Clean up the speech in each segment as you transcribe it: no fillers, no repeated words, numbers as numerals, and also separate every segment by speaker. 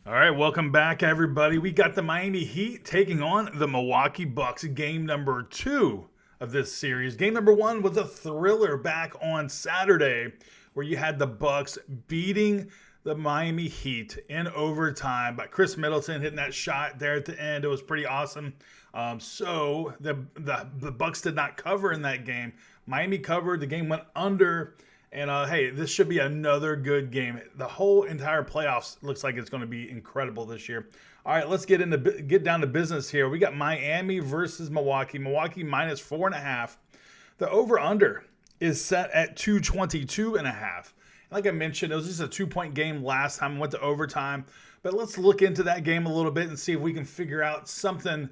Speaker 1: All right, welcome back, everybody. We got the Miami Heat taking on the Milwaukee Bucks, game number 2 of this series. Game number 1 was a thriller back on Saturday, where you had the Bucks beating the Miami Heat in overtime by Chris Middleton hitting that shot there at the end. It was pretty awesome. So the Bucks did not cover in that game. Miami covered. The game went under. And hey, this should be another good game. The whole entire playoffs looks like it's going to be incredible this year. All right, let's get down to business here. We got Miami versus Milwaukee. Milwaukee minus 4.5. The over/under is set at 222.5. Like I mentioned, it was just a 2-point game last time. I went to overtime. But let's look into that game a little bit and see if we can figure out something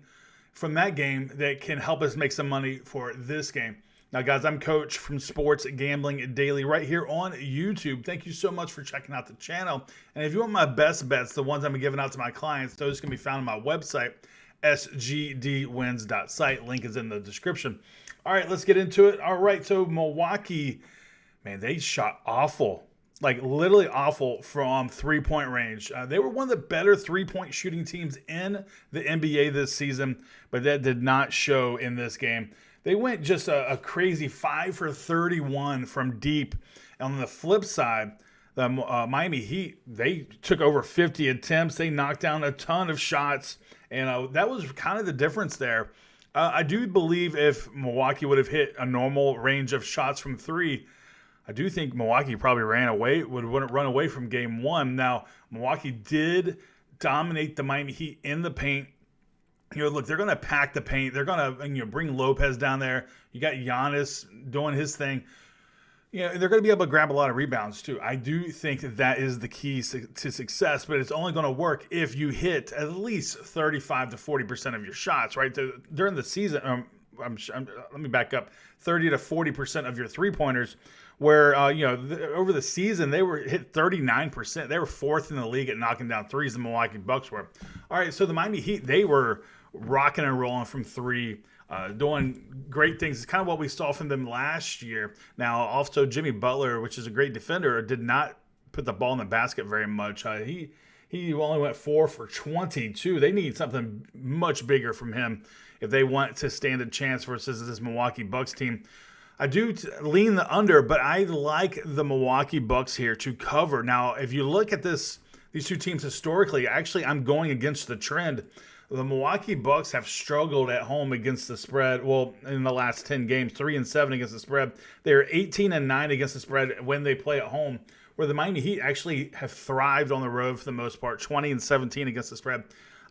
Speaker 1: from that game that can help us make some money for this game. Now, guys, I'm Coach from Sports Gambling Daily right here on YouTube. Thank you so much for checking out the channel. And if you want my best bets, the ones I'm giving out to my clients, those can be found on my website, sgdwins.site. Link is in the description. All right, let's get into it. All right, so Milwaukee, man, they shot awful. Like literally awful from three-point range. They were one of the better three-point shooting teams in the NBA this season, but that did not show in this game. They went just a crazy 5 for 31 from deep. And on the flip side, the Miami Heat, they took over 50 attempts. They knocked down a ton of shots, and that was kind of the difference there. I do believe if Milwaukee would have hit a normal range of shots from three, I do think Milwaukee probably would run away from game 1. Now, Milwaukee did dominate the Miami Heat in the paint. Look, they're going to pack the paint. They're going to bring Lopez down there. You got Giannis doing his thing. They're going to be able to grab a lot of rebounds too. I do think that is the key to success, but it's only going to work if you hit at least 35 to 40% of your shots, right? During the season, let me back up, 30 to 40% of your three-pointers, where, over the season, they were hit 39%. They were 4th in the league at knocking down threes, the Milwaukee Bucks were. All right, so the Miami Heat, they were rocking and rolling from three, doing great things. It's kind of what we saw from them last year. Now, also Jimmy Butler, which is a great defender, did not put the ball in the basket very much. He only went 4 for 22. They need something much bigger from him if they want to stand a chance versus this Milwaukee Bucks team. I do lean the under, but I like the Milwaukee Bucks here to cover. Now, if you look at these two teams historically, actually, I'm going against the trend. The Milwaukee Bucks have struggled at home against the spread. Well, in the last 10 games, 3-7 against the spread. They are 18-9 against the spread when they play at home, where the Miami Heat actually have thrived on the road for the most part, 20-17 against the spread.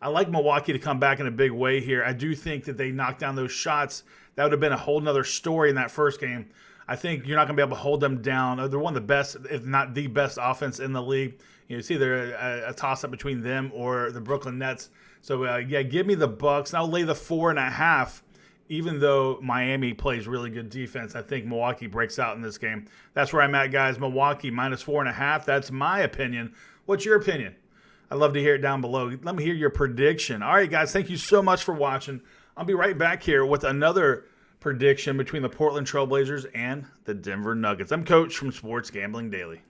Speaker 1: I like Milwaukee to come back in a big way here. I do think that they knock down those shots. That would have been a whole nother story in that first game. I think you're not going to be able to hold them down. They're one of the best, if not the best offense in the league. It's either a toss-up between them or the Brooklyn Nets. So, give me the Bucks. I'll lay the 4.5. Even though Miami plays really good defense, I think Milwaukee breaks out in this game. That's where I'm at, guys. Milwaukee minus 4.5. That's my opinion. What's your opinion? I'd love to hear it down below. Let me hear your prediction. All right, guys, thank you so much for watching. I'll be right back here with another prediction between the Portland Trail Blazers and the Denver Nuggets. I'm Coach from Sports Gambling Daily.